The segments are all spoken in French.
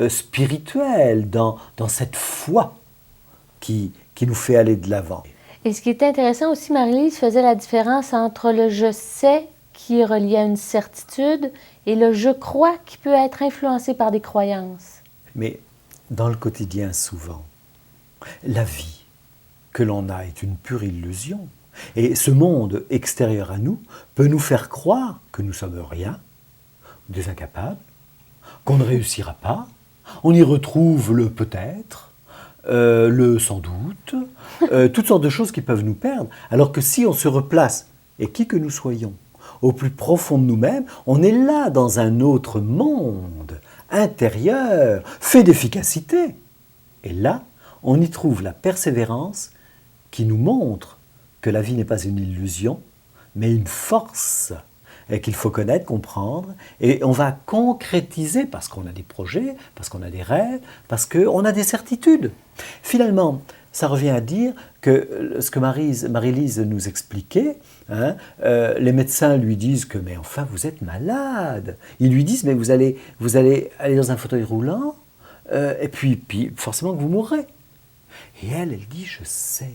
spirituel, dans cette foi qui nous fait aller de l'avant. Et ce qui est intéressant aussi, Marie-Lise faisait la différence entre le « je sais » qui est relié à une certitude et le « je crois » qui peut être influencé par des croyances. Mais dans le quotidien, souvent, la vie que l'on a est une pure illusion. Et ce monde extérieur à nous peut nous faire croire que nous sommes rien, des incapables, qu'on ne réussira pas. On y retrouve le peut-être, le sans doute, toutes sortes de choses qui peuvent nous perdre. Alors que si on se replace, et qui que nous soyons, au plus profond de nous-mêmes, on est là dans un autre monde intérieur, fait d'efficacité. Et là, on y trouve la persévérance qui nous montre que la vie n'est pas une illusion, mais une force et qu'il faut connaître, comprendre, et on va concrétiser parce qu'on a des projets, parce qu'on a des rêves, parce qu'on a des certitudes. Finalement, ça revient à dire que ce que Marie-Lise nous expliquait, les médecins lui disent que « mais enfin, vous êtes malade ». Ils lui disent « mais vous allez aller dans un fauteuil roulant, et puis forcément que vous mourrez ». Et elle dit « je sais,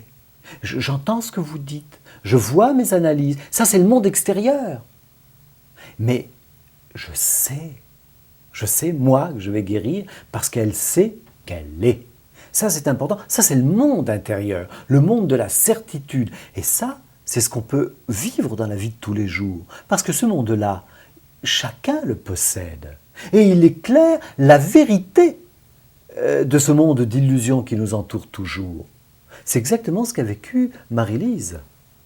j'entends ce que vous dites, je vois mes analyses, ça c'est le monde extérieur ». Mais je sais moi que je vais guérir parce qu'elle sait qu'elle est. Ça c'est important, ça c'est le monde intérieur, le monde de la certitude. Et ça, c'est ce qu'on peut vivre dans la vie de tous les jours. Parce que ce monde-là, chacun le possède. Et il éclaire la vérité de ce monde d'illusions qui nous entoure toujours. C'est exactement ce qu'a vécu Marie-Lise.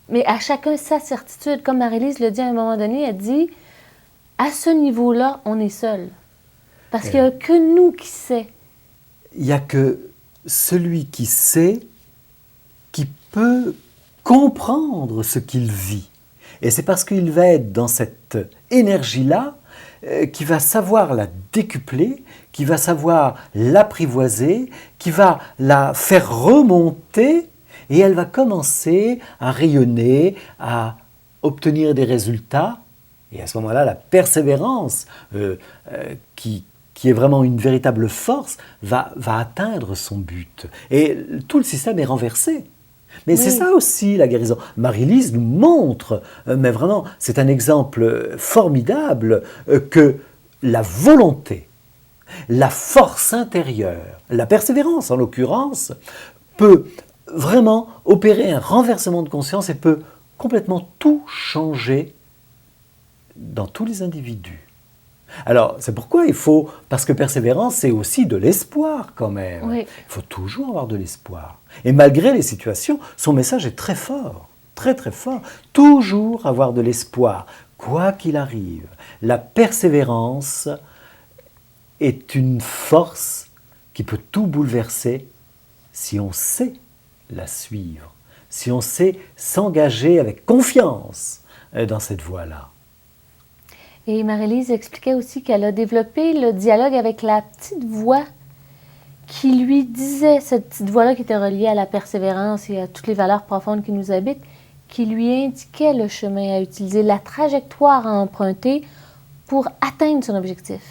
Mais à chacun sa certitude. Comme Marie-Lise le dit à un moment donné, elle dit « à ce niveau-là, on est seul. Parce qu'il n'y a que nous qui sait. » Il n'y a que celui qui sait qui peut comprendre ce qu'il vit. Et c'est parce qu'il va être dans cette énergie-là qui va savoir la décupler, qui va savoir l'apprivoiser, qui va la faire remonter et elle va commencer à rayonner, à obtenir des résultats. Et à ce moment-là, la persévérance, qui est vraiment une véritable force, va atteindre son but. Et tout le système est renversé. Mais oui, c'est ça aussi la guérison. Marie-Lise nous montre, mais vraiment, c'est un exemple formidable, que la volonté, la force intérieure, la persévérance en l'occurrence, peut vraiment opérer un renversement de conscience et peut complètement tout changer dans tous les individus. Alors, c'est pourquoi parce que persévérance, c'est aussi de l'espoir quand même. Oui. Il faut toujours avoir de l'espoir. Et malgré les situations, son message est très fort, très très fort. Toujours avoir de l'espoir, quoi qu'il arrive. La persévérance est une force qui peut tout bouleverser si on sait la suivre, si on sait s'engager avec confiance dans cette voie-là. Et Marie-Lise expliquait aussi qu'elle a développé le dialogue avec la petite voix qui lui disait, cette petite voix-là qui était reliée à la persévérance et à toutes les valeurs profondes qui nous habitent, qui lui indiquait le chemin à utiliser, la trajectoire à emprunter pour atteindre son objectif.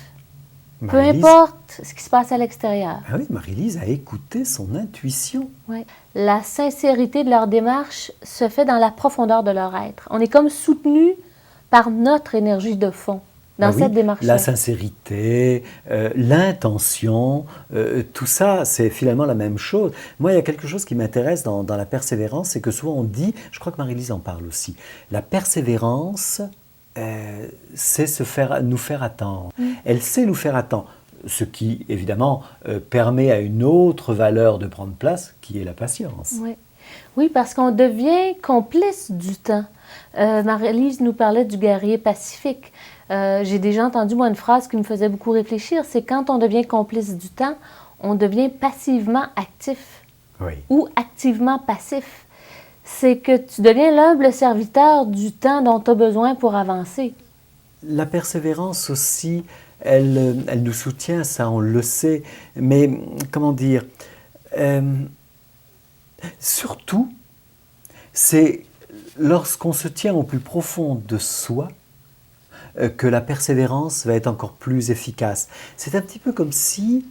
Peu importe ce qui se passe à l'extérieur. Ah oui, Marie-Lise a écouté son intuition. Oui. La sincérité de leur démarche se fait dans la profondeur de leur être. On est comme soutenu par notre énergie de fond dans cette démarche-là. La sincérité, l'intention, tout ça, c'est finalement la même chose. Moi, il y a quelque chose qui m'intéresse dans la persévérance, c'est que souvent on dit, je crois que Marie-Lise en parle aussi, la persévérance, c'est nous faire attendre. Elle sait nous faire attendre, ce qui, évidemment, permet à une autre valeur de prendre place, qui est la patience. Oui, parce qu'on devient complice du temps. Marie-Lise nous parlait du guerrier pacifique. J'ai déjà entendu, moi, une phrase qui me faisait beaucoup réfléchir, c'est quand on devient complice du temps, on devient passivement actif ou activement passif. C'est que tu deviens l'humble serviteur du temps dont tu as besoin pour avancer. La persévérance aussi, elle nous soutient, ça on le sait, mais comment dire, surtout, c'est lorsqu'on se tient au plus profond de soi, que la persévérance va être encore plus efficace. C'est un petit peu comme si,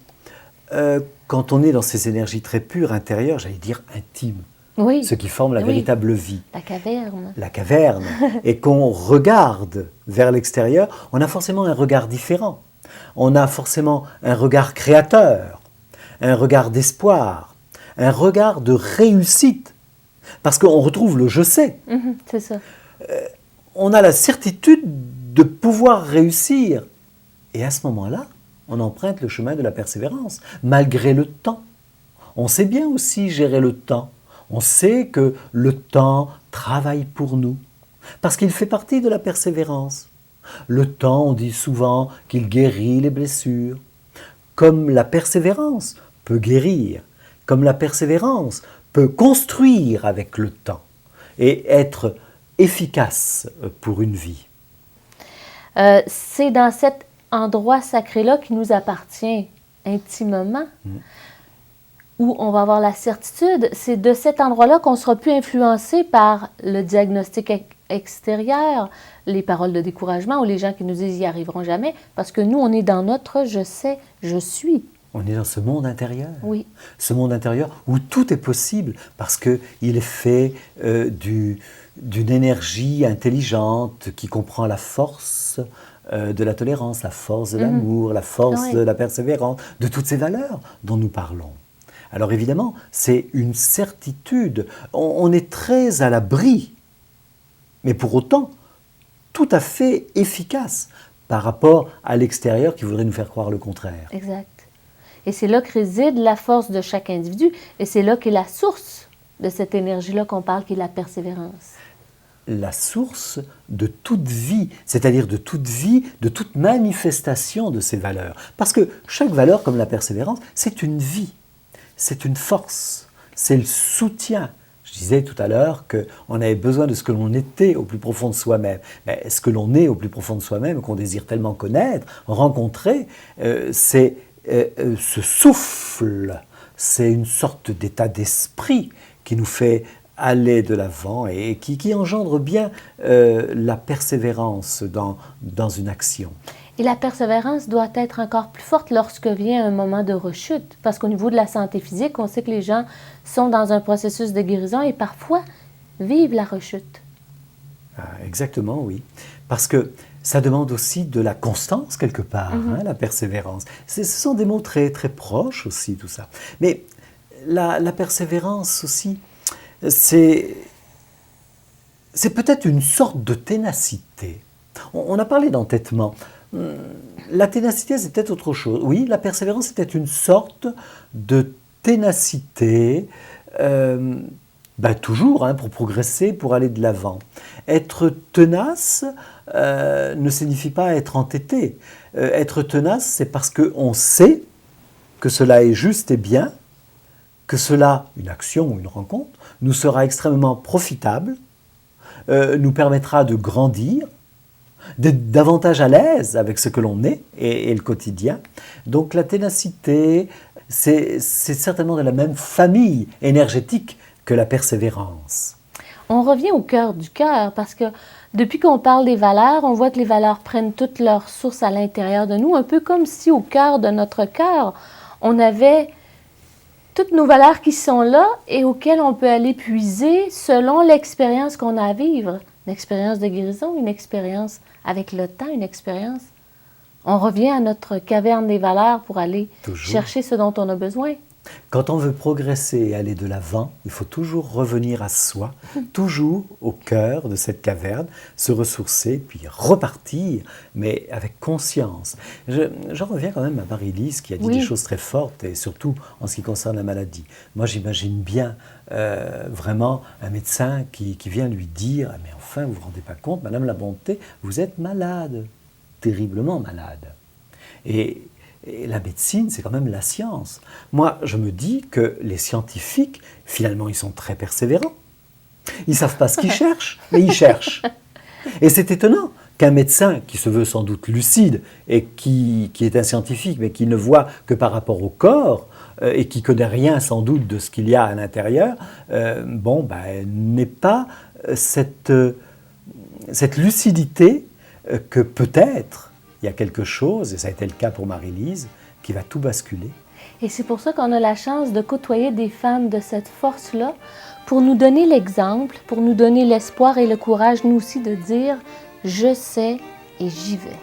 quand on est dans ces énergies très pures, intérieures, j'allais dire intimes, Oui, ce qui forme la oui, véritable vie, la caverne. la caverne, et qu'on regarde vers l'extérieur, on a forcément un regard différent. On a forcément un regard créateur, un regard d'espoir, un regard de réussite, parce qu'on retrouve le je sais. C'est ça. On a la certitude de pouvoir réussir. Et à ce moment-là, on emprunte le chemin de la persévérance, malgré le temps. On sait bien aussi gérer le temps. On sait que le temps travaille pour nous, parce qu'il fait partie de la persévérance. Le temps, on dit souvent qu'il guérit les blessures, comme la persévérance peut guérir, comme la persévérance peut construire avec le temps et être efficace pour une vie. C'est dans cet endroit sacré-là qui nous appartient intimement, où on va avoir la certitude. C'est de cet endroit-là qu'on ne sera plus influencé par le diagnostic extérieur, les paroles de découragement ou les gens qui nous disent « ils n'y arriveront jamais », parce que nous, on est dans notre « je sais, je suis ». On est dans ce monde intérieur. Oui. Ce monde intérieur où tout est possible parce qu'il est fait d'une énergie intelligente qui comprend la force de la tolérance, la force de l'amour, la force de la persévérance, de toutes ces valeurs dont nous parlons. Alors évidemment, c'est une certitude. On est très à l'abri, mais pour autant, tout à fait efficace par rapport à l'extérieur qui voudrait nous faire croire le contraire. Exact. Et c'est là que réside la force de chaque individu. Et c'est là qu'est la source de cette énergie-là qu'on parle, qui est la persévérance. La source de toute vie, c'est-à-dire de toute vie, de toute manifestation de ces valeurs. Parce que chaque valeur, comme la persévérance, c'est une vie, c'est une force, c'est le soutien. Je disais tout à l'heure qu'on avait besoin de ce que l'on était au plus profond de soi-même. Mais ce que l'on est au plus profond de soi-même, qu'on désire tellement connaître, rencontrer, c'est ce souffle, c'est une sorte d'état d'esprit qui nous fait aller de l'avant et qui engendre bien la persévérance dans une action. Et la persévérance doit être encore plus forte lorsque vient un moment de rechute, parce qu'au niveau de la santé physique, on sait que les gens sont dans un processus de guérison et parfois vivent la rechute. Ah, exactement, oui. Parce que ça demande aussi de la constance quelque part, la persévérance. Ce sont des mots très, très proches aussi, tout ça. Mais la persévérance aussi, c'est peut-être une sorte de ténacité. On a parlé d'entêtement. La ténacité, c'est peut-être autre chose. Oui, la persévérance, c'est peut-être une sorte de ténacité, toujours, pour progresser, pour aller de l'avant. Être tenace ne signifie pas être entêté. Être tenace, c'est parce qu'on sait que cela est juste et bien, que cela, une action ou une rencontre, nous sera extrêmement profitable, nous permettra de grandir, d'être davantage à l'aise avec ce que l'on est et le quotidien. Donc la ténacité, c'est certainement de la même famille énergétique que la persévérance. On revient au cœur du cœur, parce que depuis qu'on parle des valeurs, on voit que les valeurs prennent toute leur source à l'intérieur de nous, un peu comme si au cœur de notre cœur, on avait toutes nos valeurs qui sont là et auxquelles on peut aller puiser selon l'expérience qu'on a à vivre. Une expérience de guérison, une expérience avec le temps, une expérience. On revient à notre caverne des valeurs pour aller chercher ce dont on a besoin. Quand on veut progresser et aller de l'avant, il faut toujours revenir à soi, toujours au cœur de cette caverne, se ressourcer, puis repartir, mais avec conscience. J'en reviens quand même à Marie-Lise qui a dit des choses très fortes, et surtout en ce qui concerne la maladie. Moi, j'imagine bien vraiment un médecin qui vient lui dire « Mais enfin, vous ne vous rendez pas compte, Madame la Bonté, vous êtes malade, terriblement malade. » Et la médecine, c'est quand même la science. Moi, je me dis que les scientifiques, finalement, ils sont très persévérants. Ils ne savent pas ce qu'ils cherchent, mais ils cherchent. Et c'est étonnant qu'un médecin qui se veut sans doute lucide et qui est un scientifique, mais qui ne voit que par rapport au corps et qui ne connaît rien sans doute de ce qu'il y a à l'intérieur, n'ait pas cette lucidité que peut-être il y a quelque chose, et ça a été le cas pour Marie-Lise, qui va tout basculer. Et c'est pour ça qu'on a la chance de côtoyer des femmes de cette force-là, pour nous donner l'exemple, pour nous donner l'espoir et le courage, nous aussi, de dire « je sais et j'y vais ».